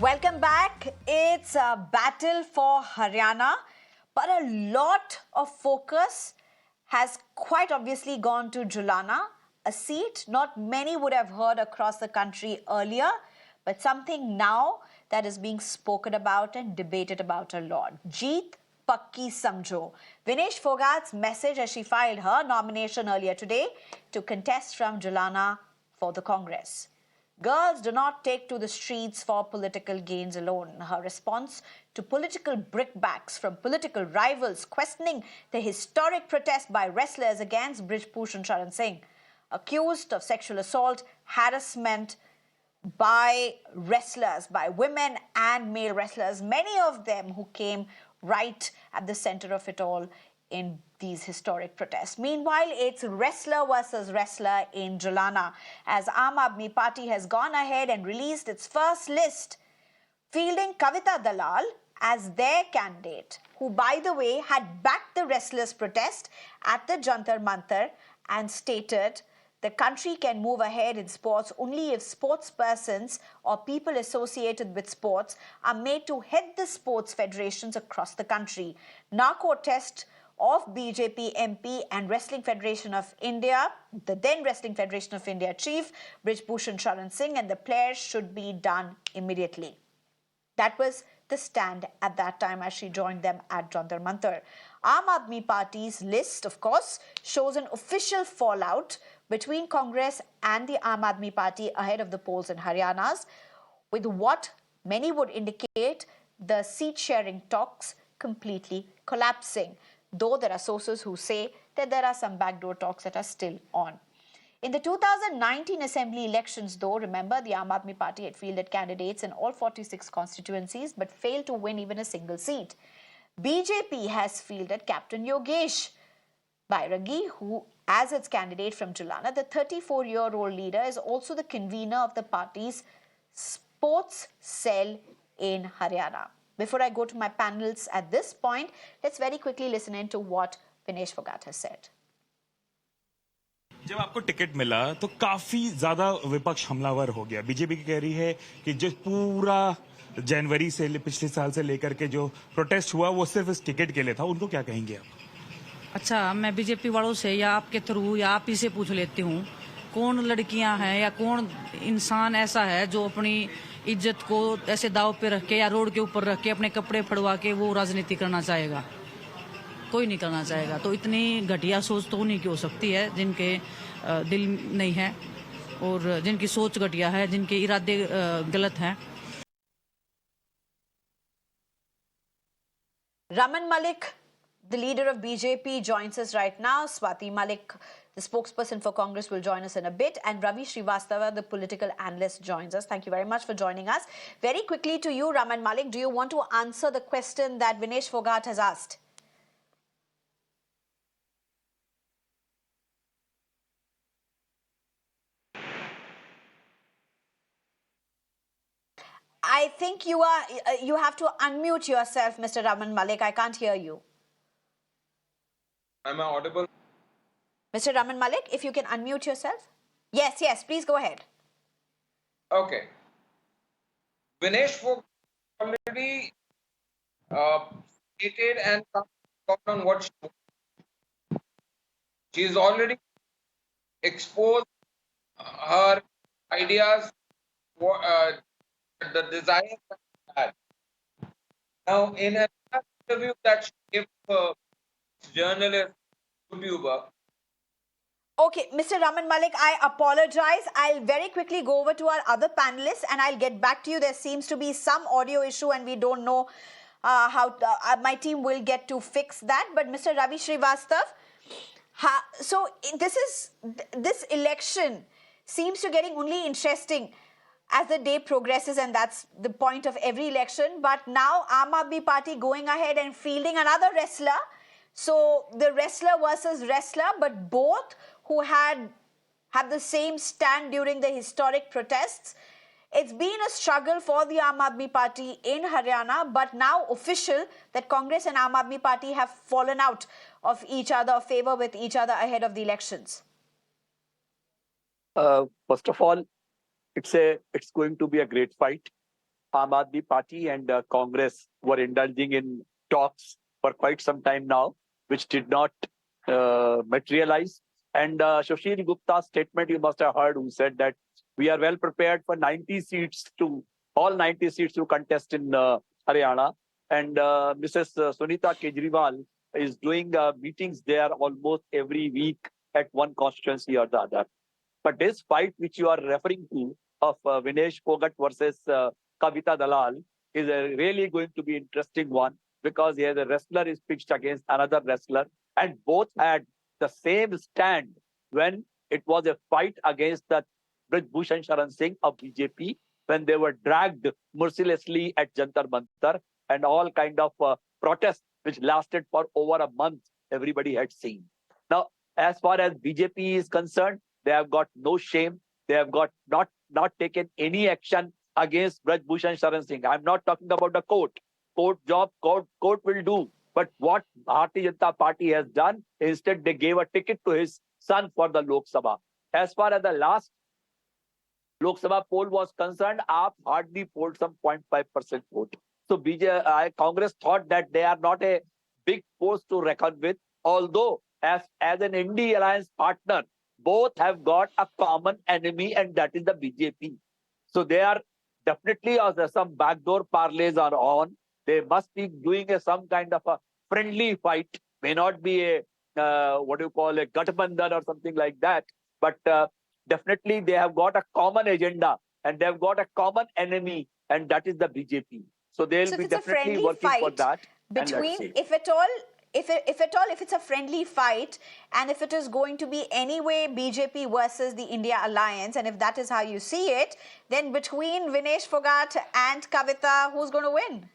Welcome back. It's a battle for Haryana, but a lot of focus has quite obviously gone to Julana, a seat not many would have heard across the country earlier, but something now that is being spoken about and debated about a lot. Jeet Pakki Samjho. Vinesh Phogat's message as she filed her nomination earlier today to contest from Julana for the Congress. Girls do not take to the streets for political gains alone. Her response to political brickbats from political rivals questioning the historic protest by wrestlers against Brij Bhushan Sharan Singh, accused of sexual assault, harassment by wrestlers, by women and male wrestlers, many of them who came right at the center of it all in these historic protests. Meanwhile, it's wrestler versus wrestler in Julana, as Aam Aadmi Party has gone ahead and released its first list, fielding Kavita Dalal as their candidate, who, by the way, had backed the wrestlers' protest at the Jantar Mantar and stated the country can move ahead in sports only if sportspersons or people associated with sports are made to head the sports federations across the country. Narco test of BJP MP and Wrestling Federation of India, the then Wrestling Federation of India chief, Brij Bhushan Sharan Singh, and the players should be done immediately. That was the stand at that time as she joined them at Jantar Mantar. Aam Aadmi Party's list, of course, shows an official fallout between Congress and the Aam Aadmi Party ahead of the polls in Haryana's, with what many would indicate the seat-sharing talks completely collapsing, though there are sources who say that there are some backdoor talks that are still on. In the 2019 Assembly elections, though, remember, the Aam Aadmi Party had fielded candidates in all 46 constituencies but failed to win even a single seat. BJP has fielded Captain Yogesh Bairagi, who, as its candidate from Julana, the 34-year-old leader is also the convener of the party's sports cell in Haryana. Before I go to my panels at this point, let's very quickly listen in to what Vinesh Phogat has said. जब आपको ticket मिला तो काफी ज्यादा विपक्ष हमलावर हो गया। बीजेपी की कह रही है कि जो पूरा जनवरी से पिछले साल से लेकर के जो प्रोटेस्ट हुआ वो सिर्फ इस टिकट के लिए था, उनको क्या कहेंगे आप? अच्छा, मैं बीजेपी वालों से या आपके थ्रू या आप ही से पूछ लेती हूँ, कौन लड़कियां हैं या कौन इंसान ऐसा है जो अपनी इज्जत को ऐसे दाव पे रख के या रोड के ऊपर रख के अपने कपड़े फड़वा के वो राजनीति करना चाहेगा? कोई नहीं करना चाहेगा। तो इतनी घटिया सोच तो उन्हीं की हो सकती है जिनके दिल नहीं है और जिनकी सोच घटिया है, जिनके इरादे गलत हैं। Raman Malik, the leader of BJP, joins us right now. Swati Malik, the spokesperson for Congress, will join us in a bit. And Ravi Srivastava, the political analyst, joins us. Thank you very much for joining us. Very quickly to you, Raman Malik, do you want to answer the question that Vinesh Phogat has asked? I think you have to unmute yourself, Mr. Raman Malik. I can't hear you. Am I audible? Mr. Raman Malik, if you can unmute yourself. Yes, please go ahead. Okay. Vinesh Phogat already stated and talked on what she's already exposed her ideas, the desires that she had. Now, in an interview that she gave to journalist, YouTuber. Okay, Mr. Raman Malik, I apologize. I'll very quickly go over to our other panelists and I'll get back to you. There seems to be some audio issue and we don't know how my team will get to fix that. But Mr. Ravi Srivastava, so this election seems to getting only interesting as the day progresses, and that's the point of every election. But now Aam Aadmi Party going ahead and fielding another wrestler. So the wrestler versus wrestler, but both who had the same stand during the historic protests. It's been a struggle for the Aam Aadmi Party in Haryana, but now official that Congress and Aam Aadmi Party have fallen out of each other, favor with each other ahead of the elections. First of all, it's going to be a great fight. Aam Aadmi Party and Congress were indulging in talks for quite some time now, which did not materialize. And Sushil Gupta's statement you must have heard, who said that we are well prepared for 90 seats to all 90 seats to contest in Haryana. And Mrs. Sunita Kejriwal is doing meetings there almost every week at one constituency or the other. But this fight which you are referring to of Vinesh Phogat versus Kavita Dalal is really going to be interesting one, because here the wrestler is pitched against another wrestler, and both had the same stand when it was a fight against the Brij Bhushan Sharan Singh of BJP, when they were dragged mercilessly at Jantar Mantar, and all kind of protests which lasted for over a month, everybody had seen. Now, as far as BJP is concerned, they have got no shame. They have got not taken any action against Braj Bhushan Sharan Singh. I'm not talking about the court. Court will do. But what Bharatiya Janata Party has done, instead they gave a ticket to his son for the Lok Sabha. As far as the last Lok Sabha poll was concerned, AAP hardly polled some 0.5% vote. So Congress thought that they are not a big force to reckon with, although as an ND alliance partner, both have got a common enemy, and that is the BJP. So they are definitely, some backdoor parlays are on. They must be doing some kind of a friendly fight. May not be a what do you call a Gathbandhan or something like that, but definitely they have got a common agenda and they have got a common enemy, and that is the BJP. So they'll So be if it's a definitely friendly working for fight that. between, if it's a friendly fight, and if it is going to be anyway BJP versus the India Alliance, and if that is how you see it, then between Vinesh Phogat and Kavita, who's going to win?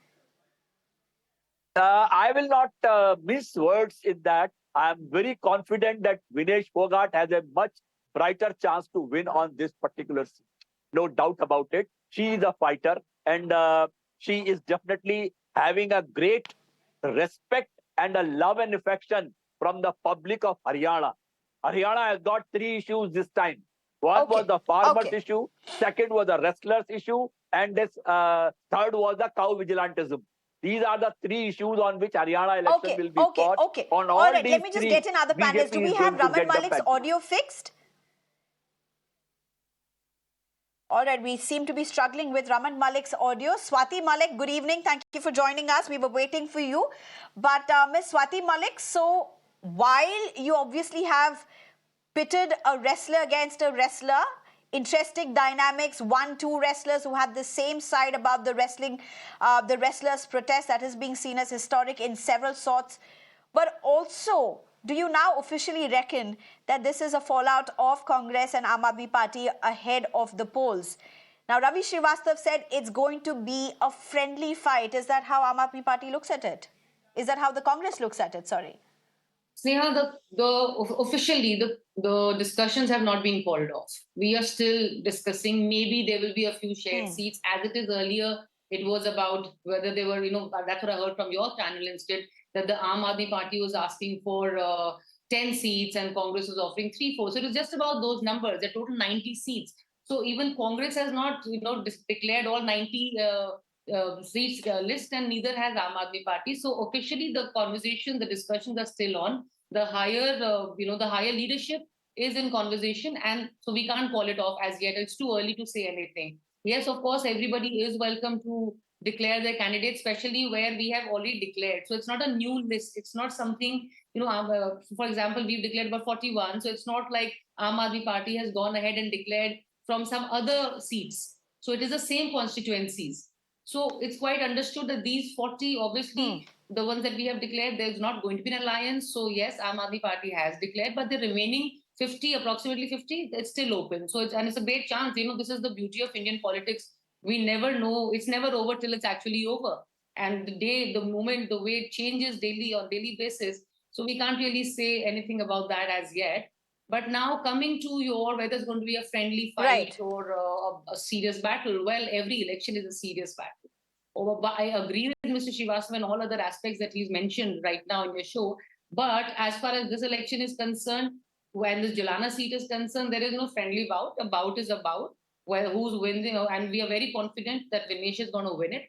I will not miss words in that. I am very confident that Vinesh Phogat has a much brighter chance to win on this particular seat. No doubt about it. She is a fighter, and she is definitely having a great respect and a love and affection from the public of Haryana. Haryana has got 3 issues this time. One was the farmers issue, second was the wrestlers issue, and this third was the cow vigilantism. These are the 3 issues on which Haryana election will be fought. On All all right, let these me just 3, get in other panelists. Do BJP we is have going to Raman get the Malik's pedigree. audio fixed? All right, we seem to be struggling with Raman Malik's audio. Swati Malik, good evening. Thank you for joining us. We were waiting for you. But Ms. Swati Malik, so while you obviously have pitted a wrestler against a wrestler, interesting dynamics, 1-2 wrestlers who had the same side about the wrestlers' protest that is being seen as historic in several sorts. But also, do you now officially reckon that this is a fallout of Congress and Aam Aadmi Party ahead of the polls? Now, Ravi Srivastava said it's going to be a friendly fight. Is that how Aam Aadmi Party looks at it? Is that how the Congress looks at it? Sorry. Sneha, officially the discussions have not been called off. We are still discussing. Maybe there will be a few shared seats. As it is earlier, it was about whether they were, that's what I heard from your channel instead, that the Aam Aadmi Party was asking for 10 seats and Congress was offering 3-4. So it was just about those numbers, the total 90 seats. So even Congress has not, declared all 90 seats list, and neither has Aam Aadmi Party. So officially, the conversation, the discussions are still on. The higher, the higher leadership is in conversation, and so we can't call it off as yet. It's too early to say anything. Yes, of course, everybody is welcome to declare their candidates, especially where we have already declared. So it's not a new list. It's not something, for example, we've declared about 41. So it's not like Aam Aadmi Party has gone ahead and declared from some other seats. So it is the same constituencies. So it's quite understood that these 40, obviously, the ones that we have declared, there's not going to be an alliance. So yes, Aam Aadmi Party has declared, but the remaining 50, approximately 50, it's still open. So it's a great chance. This is the beauty of Indian politics. We never know. It's never over till it's actually over. And the moment, the way it changes daily on daily basis. So we can't really say anything about that as yet. But now coming to whether it's going to be a friendly fight or a serious battle, well, every election is a serious battle. I agree with Mr. Srivastava and all other aspects that he's mentioned right now in your show. But as far as this election is concerned, when this Julana seat is concerned, there is no friendly bout. A bout is a bout. who's winning, and we are very confident that Vinesh is going to win it.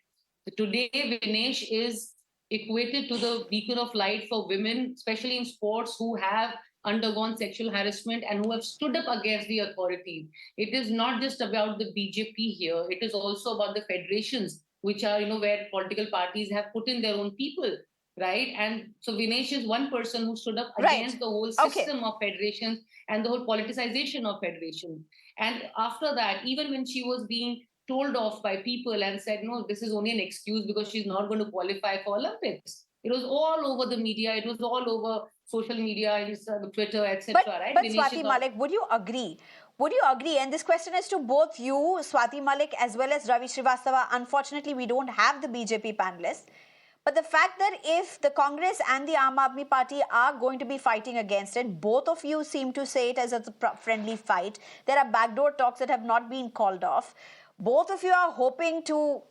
So today, Vinesh is equated to the beacon of light for women, especially in sports, who have undergone sexual harassment and who have stood up against the authorities. It is not just about the BJP here; it is also about the federations, which are, where political parties have put in their own people, right? And so Vinesh is one person who stood up Right. against the whole Okay. system of federations and the whole politicization of federation. And after that, even when she was being told off by people and said, no, this is only an excuse because she's not going to qualify for Olympics. It was all over the media. It was all over social media, Twitter, etc. Right? But Swati Malik, would you agree? Would you agree? And this question is to both you, Swati Malik, as well as Ravi Srivastava. Unfortunately, we don't have the BJP panelists. But the fact that if the Congress and the Aam Aadmi Party are going to be fighting against it, both of you seem to say it as a friendly fight. There are backdoor talks that have not been called off. Both of you are hoping to,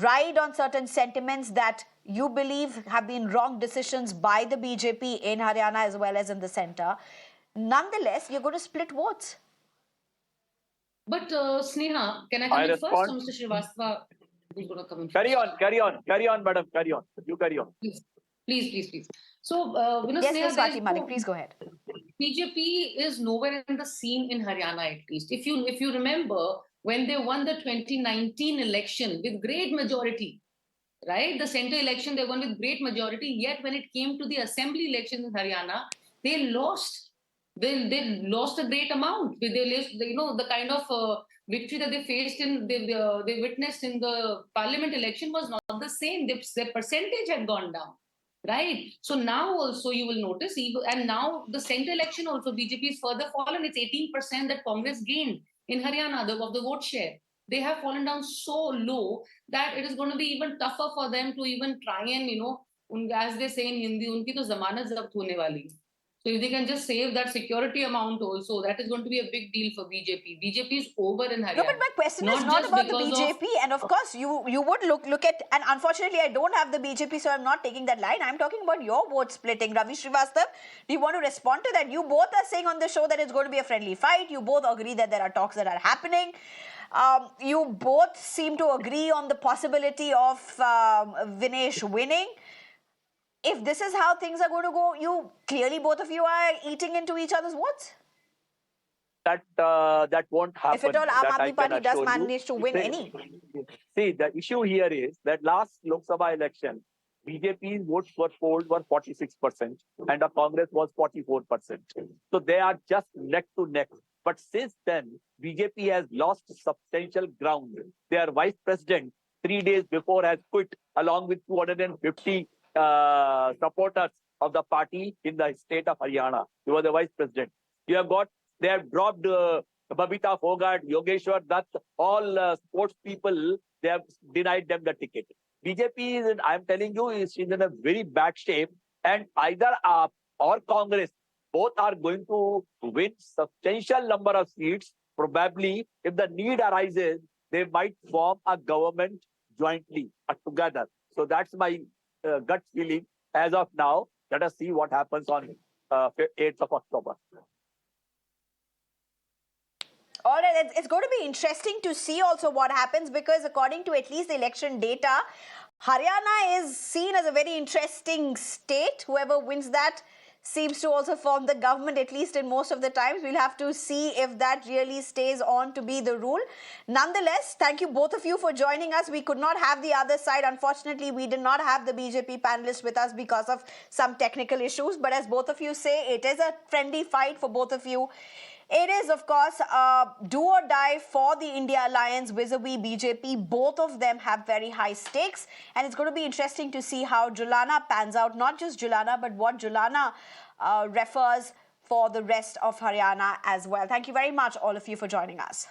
ride on certain sentiments that you believe have been wrong decisions by the BJP in Haryana as well as in the centre. Nonetheless, you're going to split votes. But Sneha, can I come in first, or Mr. Srivastava is going to come in first? Carry on, madam, carry on. You carry on. Please. So, yes, Sneha, Swati Malik, please go ahead. BJP is nowhere in the scene in Haryana, at least. If you remember, when they won the 2019 election with great majority, right? The central election, they won with great majority. Yet when it came to the assembly elections in Haryana, they lost. They lost a great amount. They lost, the kind of victory that they faced they witnessed in the parliament election was not the same. Their percentage had gone down. Right. So now also you will notice, and now the central election also, BJP is further fallen. It's 18% that Congress gained in Haryana of the vote share. They have fallen down so low that it is going to be even tougher for them to even try and, as they say in Hindi, unki to zamanat zabt hone wali. So if they can just save that security amount also, that is going to be a big deal for BJP. BJP is over in Haryana. No, but my question is not about the BJP. And of course, you would look at, and unfortunately, I don't have the BJP, so I'm not taking that line. I'm talking about your vote splitting. Ravi Srivastava, do you want to respond to that? You both are saying on the show that it's going to be a friendly fight. You both agree that there are talks that are happening. You both seem to agree on the possibility of Vinesh winning. If this is how things are going to go, you clearly both of you are eating into each other's votes. That won't happen. If at all Aam Aadmi Party does manage to win any. See, the issue here is that last Lok Sabha election, BJP's votes were polled were 46% and the Congress was 44%. So they are just neck to neck. But since then, BJP has lost substantial ground. Their vice president, 3 days before, has quit along with 250 supporters of the party in the state of Haryana. He was the vice president. They have dropped Babita Phogat, Yogesh, all sports people. They have denied them the ticket. BJP is, I'm telling you, is in a very bad shape. And either AAP or Congress, both are going to win substantial number of seats. Probably, if the need arises, they might form a government jointly, together. So that's my gut feeling as of now. Let us see what happens on 8th of October. All right, it's going to be interesting to see also what happens, because according to at least the election data, Haryana is seen as a very interesting state. Whoever wins that seems to also form the government, at least in most of the times. We'll have to see if that really stays on to be the rule. Nonetheless, thank you both of you for joining us. We could not have the other side. Unfortunately, we did not have the BJP panelists with us because of some technical issues. But as both of you say, it is a friendly fight for both of you. It is, of course, do or die for the India Alliance vis-a-vis BJP. Both of them have very high stakes. And it's going to be interesting to see how Julana pans out. Not just Julana, but what Julana refers for the rest of Haryana as well. Thank you very much, all of you, for joining us.